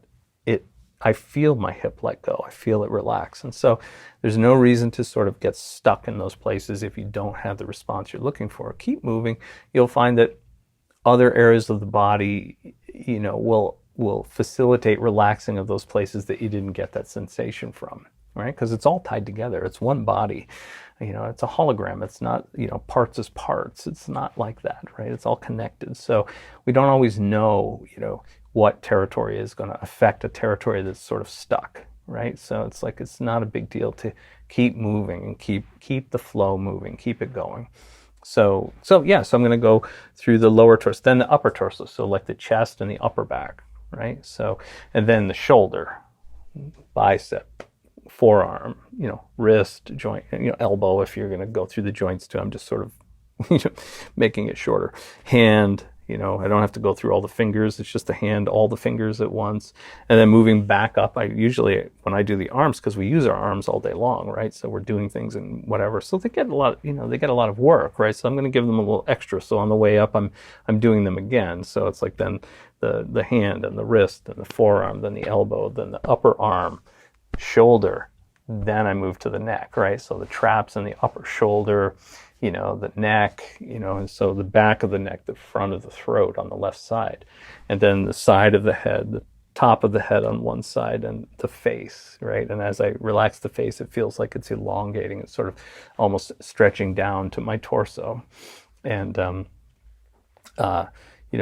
I feel my hip let go. I feel it relax. And so there's no reason to sort of get stuck in those places if you don't have the response you're looking for. Keep moving. You'll find that other areas of the body, will facilitate relaxing of those places that you didn't get that sensation from, right? Because it's all tied together. It's one body. It's a hologram. It's not, parts as parts. It's not like that, right? It's all connected. So we don't always know, what territory is going to affect a territory that's sort of stuck, right? So it's not a big deal to keep moving and keep the flow moving, keep it going. So I'm going to go through the lower torso, then the upper torso, so like the chest and the upper back, right? So, and then the shoulder, bicep, forearm, wrist, joint, elbow, if you're going to go through the joints too. I'm just sort of, making it shorter. Hand, I don't have to go through all the fingers. It's just a hand, all the fingers at once. And then moving back up, I usually, when I do the arms, because we use our arms all day long, right? So we're doing things and whatever. So they get a lot, they get a lot of work, right? So I'm going to give them a little extra. So on the way up, I'm doing them again. So it's like then the hand and the wrist and the forearm, then the elbow, then the upper arm, shoulder. Then I move to the neck, right? So the traps and the upper shoulder, the neck, and so the back of the neck, the front of the throat on the left side, and then the side of the head, the top of the head on one side, and the face, right? And as I relax the face, it feels like it's elongating. It's sort of almost stretching down to my torso. And,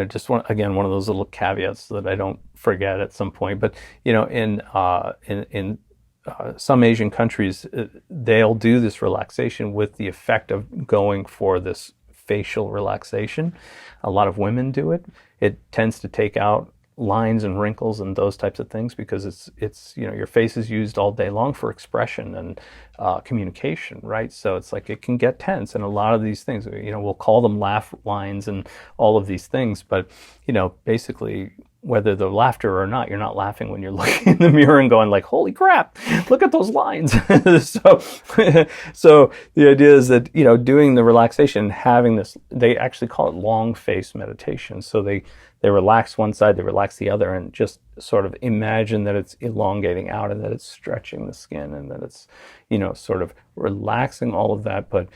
just one of those little caveats so that I don't forget at some point. But, in some Asian countries, they'll do this relaxation with the effect of going for this facial relaxation. A lot of women do it. It tends to take out lines and wrinkles and those types of things because it's your face is used all day long for expression and communication, right? So it's like it can get tense, and a lot of these things, we'll call them laugh lines and all of these things, but basically, whether the laughter or not, you're not laughing when you're looking in the mirror and going like, holy crap, look at those lines. So the idea is that, doing the relaxation, having this, they actually call it long face meditation. So they relax one side, they relax the other, and just sort of imagine that it's elongating out and that it's stretching the skin and that it's, sort of relaxing all of that, but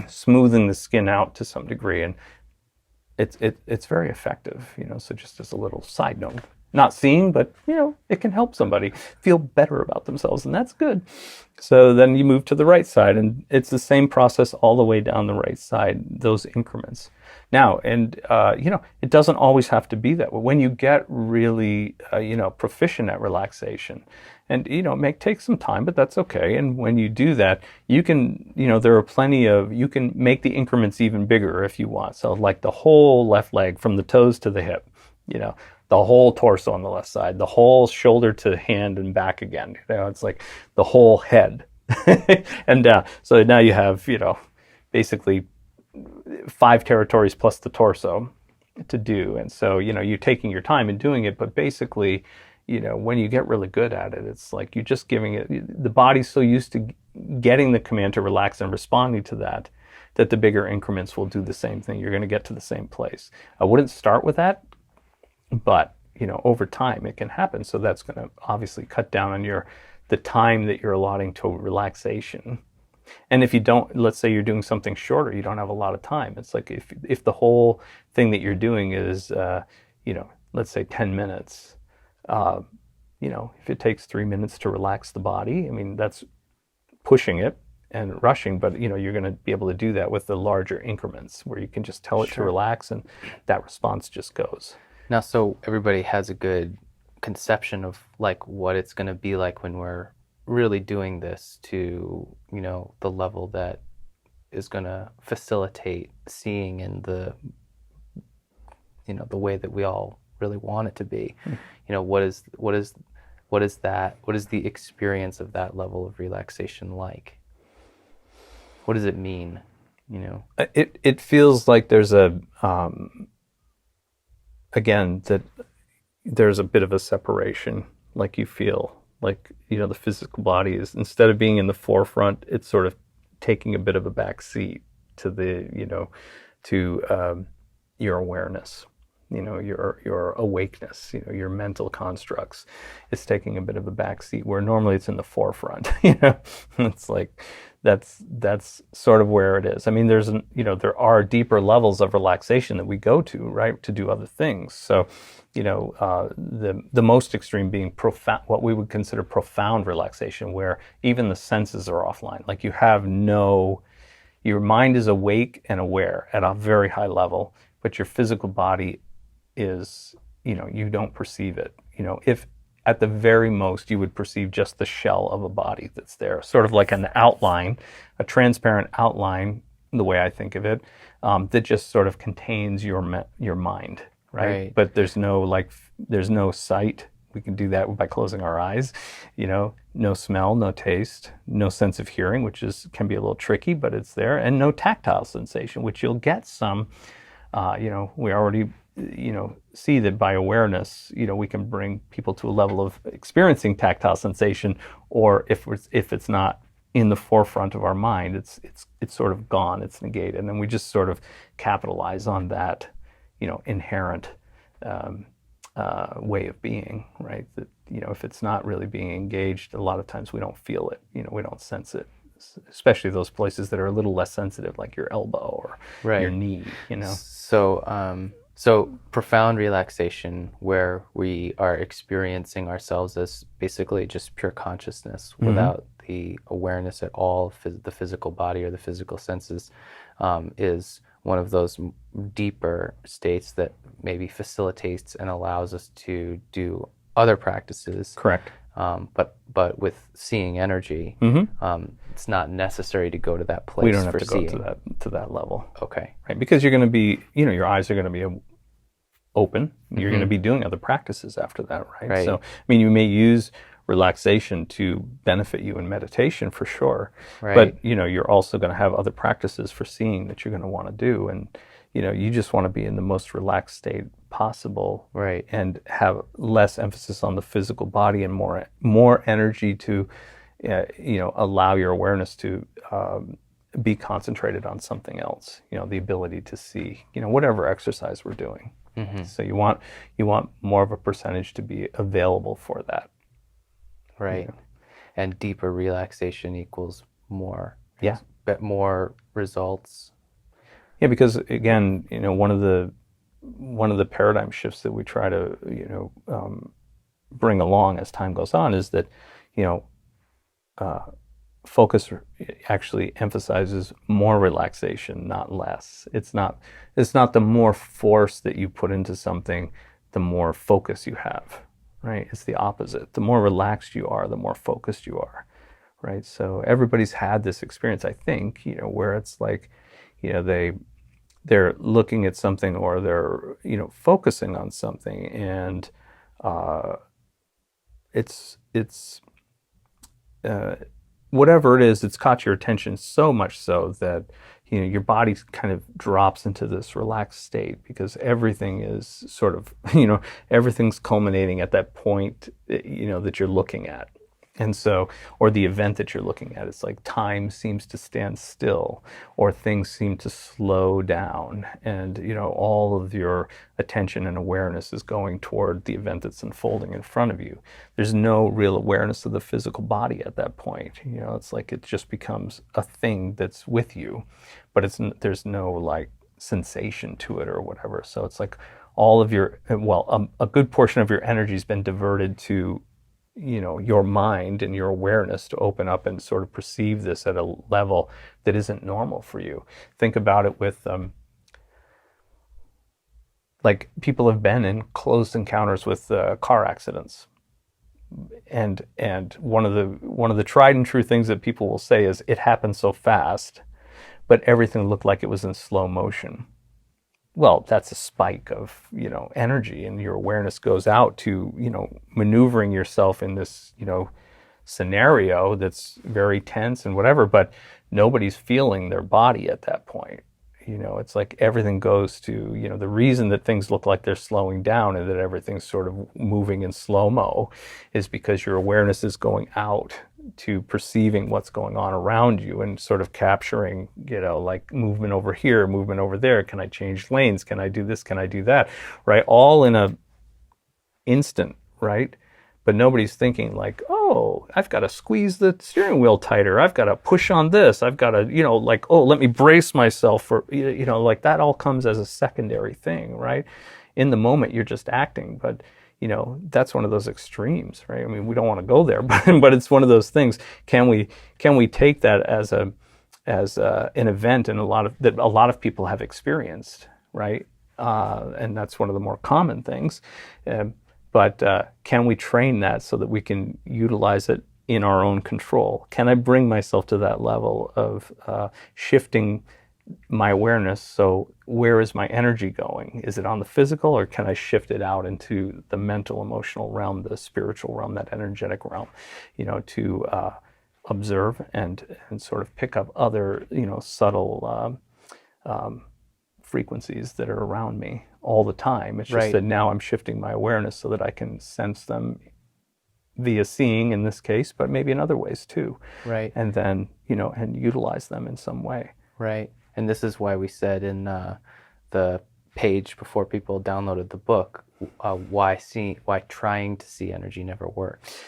smoothing the skin out to some degree. And it's very effective, so just as a little side note, not seeing, but it can help somebody feel better about themselves, and that's good. So then you move to the right side, and it's the same process all the way down the right side, those increments. Now, and it doesn't always have to be that way. When you get really proficient at relaxation, and it may take some time, but that's okay. And when you do that, you can, there are plenty of, you can make the increments even bigger if you want. So like the whole left leg from the toes to the hip, the whole torso on the left side, the whole shoulder to hand and back again. It's like the whole head. And so now you have, basically 5 territories plus the torso to do. And so, you're taking your time and doing it, but basically, when you get really good at it, it's like you're just giving it, the body's so used to getting the command to relax and responding to that the bigger increments will do the same thing. You're going to get to the same place. I wouldn't start with that, but, over time it can happen. So that's going to obviously cut down on the time that you're allotting to relaxation. And if you don't, let's say you're doing something shorter, you don't have a lot of time. It's like if the whole thing that you're doing is, let's say 10 minutes, if it takes 3 minutes to relax the body, I mean, that's pushing it and rushing, but you're going to be able to do that with the larger increments where you can just tell it to relax and that response just goes. Now, so everybody has a good conception of like what it's going to be like when we're really doing this to, the level that is going to facilitate seeing in the way that we all really want it to be. What is the experience of that level of relaxation like? What does it mean? It feels like there's again, that there's a bit of a separation, like you feel like, the physical body is, instead of being in the forefront, it's sort of taking a bit of a back seat to your awareness, your awakeness, your mental constructs. It's taking a bit of a back seat where normally it's in the forefront, It's like, that's sort of where it is. I mean, there are deeper levels of relaxation that we go to, right, to do other things. So, the most extreme being profound, what we would consider profound relaxation, where even the senses are offline. Like your mind is awake and aware at a very high level, but your physical body is, you don't perceive it. If at the very most, you would perceive just the shell of a body that's there, sort of like an outline, a transparent outline, the way I think of it, that just sort of contains your mind, right? But there's no sight. We can do that by closing our eyes, no smell, no taste, no sense of hearing, which can be a little tricky, but it's there, and no tactile sensation, which you'll get some. We already see that by awareness, we can bring people to a level of experiencing tactile sensation, or if it's not in the forefront of our mind, it's sort of gone, it's negated, and then we just sort of capitalize on that, inherent way of being, right? That if it's not really being engaged, a lot of times we don't feel it, we don't sense it, especially those places that are a little less sensitive, like your elbow or your knee, So profound relaxation, where we are experiencing ourselves as basically just pure consciousness without the awareness at all, the physical body or the physical senses, is one of those deeper states that maybe facilitates and allows us to do other practices. Correct. But with seeing energy, it's not necessary to go to that place. We don't have for to seeing. go to that level. Okay. Right, because you're going to be, your eyes are going to be open. You're going to be doing other practices after that, right? So, you may use relaxation to benefit you in meditation for sure, but you're also going to have other practices for seeing that you're going to want to do, and you just want to be in the most relaxed state possible, right? And have less emphasis on the physical body and more energy to allow your awareness to be concentrated on something else, the ability to see, whatever exercise we're doing. So you want more of a percentage to be available for that. Right. And deeper relaxation equals more. Yeah. But more results. Yeah, because again, one of the paradigm shifts that we try to, bring along as time goes on is that, focus actually emphasizes more relaxation, not less. It's not the more force that you put into something, the more focus you have, right? It's the opposite. The more relaxed you are, the more focused you are, right? So everybody's had this experience, I think, where it's like, they're looking at something, or they're, focusing on something, and it's whatever it is, it's caught your attention so much so that your body kind of drops into this relaxed state, because everything is sort of everything's culminating at that point that you're looking at. And so, or the event that you're looking at, it's like time seems to stand still, or things seem to slow down, and all of your attention and awareness is going toward the event that's unfolding in front of you. There's no real awareness of the physical body at that point. It's like it just becomes a thing that's with you, but there's no like sensation to it or whatever. So it's like all of your, a good portion of your energy has been diverted to your mind and your awareness to open up and sort of perceive this at a level that isn't normal for you. Think about it with like people have been in close encounters with car accidents, and one of the tried and true things that people will say is it happened so fast, but everything looked like it was in slow motion. Well, that's a spike of, energy, and your awareness goes out to, maneuvering yourself in this, scenario that's very tense and whatever, but nobody's feeling their body at that point. It's like everything goes to, the reason that things look like they're slowing down and that everything's sort of moving in slow-mo is because your awareness is going out to perceiving what's going on around you and sort of capturing, like movement over here, movement over there. Can I change lanes? Can I do this? Can I do that? Right? All in a instant, right? But nobody's thinking like, oh, I've got to squeeze the steering wheel tighter. I've got to push on this. I've got to, like, oh, let me brace myself for, like that all comes as a secondary thing, right? In the moment, you're just acting, but that's one of those extremes, right? I mean, we don't want to go there, but it's one of those things. Can we take that as an event, and a lot of people have experienced, right? And that's one of the more common things. But can we train that so that we can utilize it in our own control? Can I bring myself to that level of shifting my awareness? So where is my energy going? Is it on the physical, or can I shift it out into the mental, emotional realm, the spiritual realm, that energetic realm, to observe and sort of pick up other, subtle frequencies that are around me all the time. It's just Right. that now I'm shifting my awareness so that I can sense them via seeing in this case, but maybe in other ways too. Right. And then, and utilize them in some way. Right. And this is why we said in the page before people downloaded the book, why trying to see energy never works.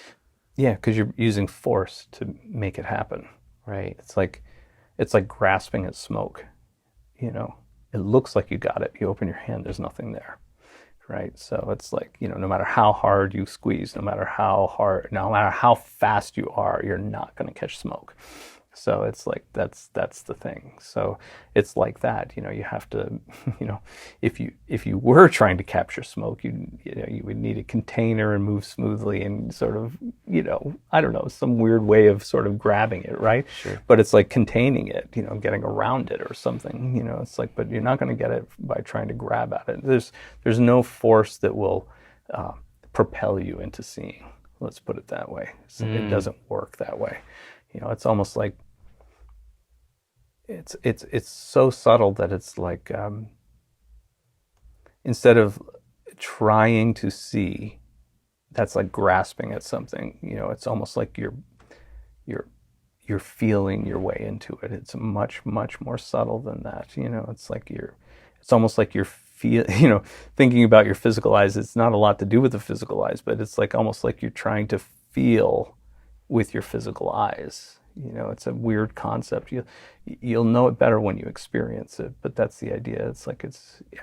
Yeah, because you're using force to make it happen. Right. It's like grasping at smoke. It looks like you got it. You open your hand, there's nothing there. Right. So it's like, no matter how hard you squeeze, no matter how fast you are, you're not going to catch smoke. So it's like, that's the thing. So it's like that, you have to, if you were trying to capture smoke, you would need a container and move smoothly and sort of, I don't know, some weird way of sort of grabbing it, right? Sure. But it's like containing it, getting around it or something, it's like, but you're not going to get it by trying to grab at it. There's no force that will propel you into seeing. Let's put it that way. So it doesn't work that way. It's almost like, it's so subtle that it's like, instead of trying to see, that's like grasping at something. It's almost like you're feeling your way into it. It's much, much more subtle than that. It's like it's almost like you're thinking about your physical eyes. It's not a lot to do with the physical eyes, but it's like almost like you're trying to feel with your physical eyes. It's a weird concept. You'll know it better when you experience it, but that's the idea. It's like,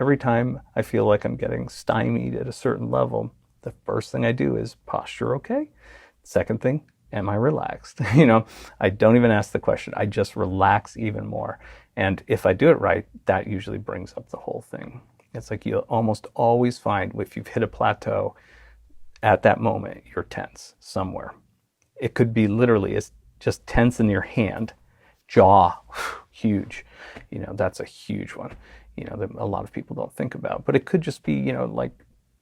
every time I feel like I'm getting stymied at a certain level, the first thing I do is posture okay. Second thing, am I relaxed? I don't even ask the question. I just relax even more. And if I do it right, that usually brings up the whole thing. It's like you'll almost always find, if you've hit a plateau, at that moment, you're tense somewhere. It could be literally just tense in your hand, jaw, huge. That's a huge one, that a lot of people don't think about. But it could just be, like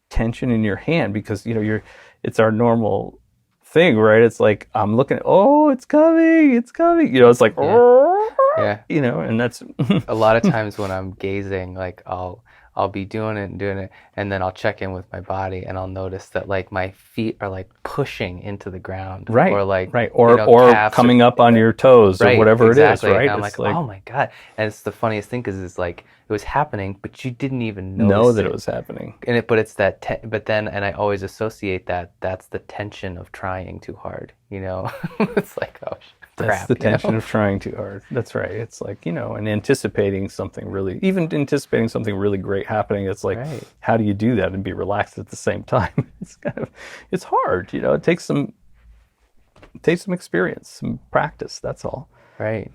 tension in your hand because, it's our normal thing, right? It's like, I'm looking, it's coming. It's like, Yeah. And that's a lot of times when I'm gazing, like I'll be doing it, and then I'll check in with my body, and I'll notice that like my feet are like pushing into the ground, right, or like right, or coming up on your toes, right, or whatever exactly. it is, right? And I'm like, oh my god! And it's the funniest thing because it's like it was happening, but you didn't even know that it was happening. But it's that, but then, and I always associate that's the tension of trying too hard. It's like, oh. That's crap, the tension of trying too hard. That's right. It's like, and anticipating something really great happening. It's like, right. How do you do that and be relaxed at the same time? It's hard. It takes some experience, some practice. That's all. Right.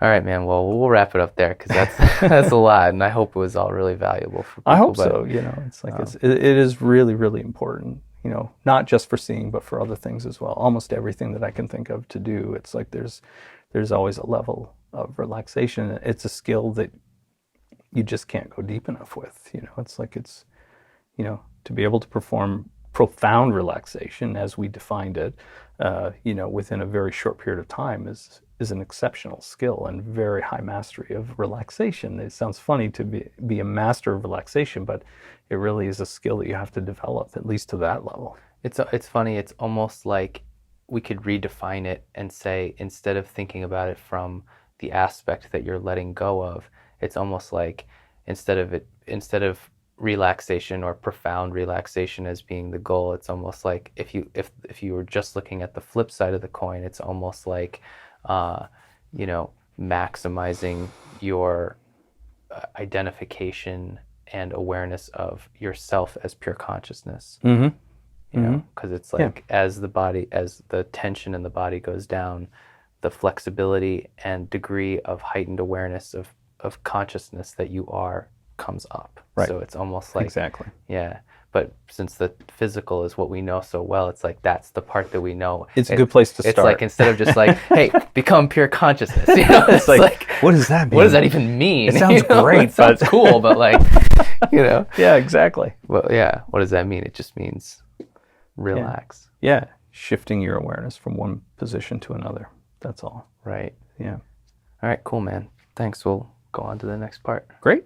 All right, man. Well, we'll wrap it up there because that's a lot, and I hope it was all really valuable for people. I hope so. It's like it is really, really important. Not just for seeing, but for other things as well. Almost everything that I can think of to do, it's like there's always a level of relaxation. It's a skill that you just can't go deep enough with. It's like to be able to perform profound relaxation as we defined it, within a very short period of time is an exceptional skill and very high mastery of relaxation. It sounds funny to be a master of relaxation, but it really is a skill that you have to develop, at least to that level. It's funny. It's almost like we could redefine it and say, instead of thinking about it from the aspect that you're letting go of, it's almost like instead of relaxation or profound relaxation as being the goal, it's almost like if you were just looking at the flip side of the coin, it's almost like maximizing your identification and awareness of yourself as pure consciousness. Mm-hmm. Because it's like, as the tension in the body goes down, the flexibility and degree of heightened awareness of consciousness that you are comes up. Right. So it's almost like, exactly. Yeah. But since the physical is what we know so well, it's like that's the part that we know. It's a good place to start. It's like, instead of just like, hey, become pure consciousness. It's like, what does that mean? What does that even mean? It sounds great. It sounds cool, but like, Yeah, exactly. Well, yeah. What does that mean? It just means relax. Yeah. Shifting your awareness from one position to another. That's all. Right. Yeah. All right, cool, man. Thanks. We'll go on to the next part. Great.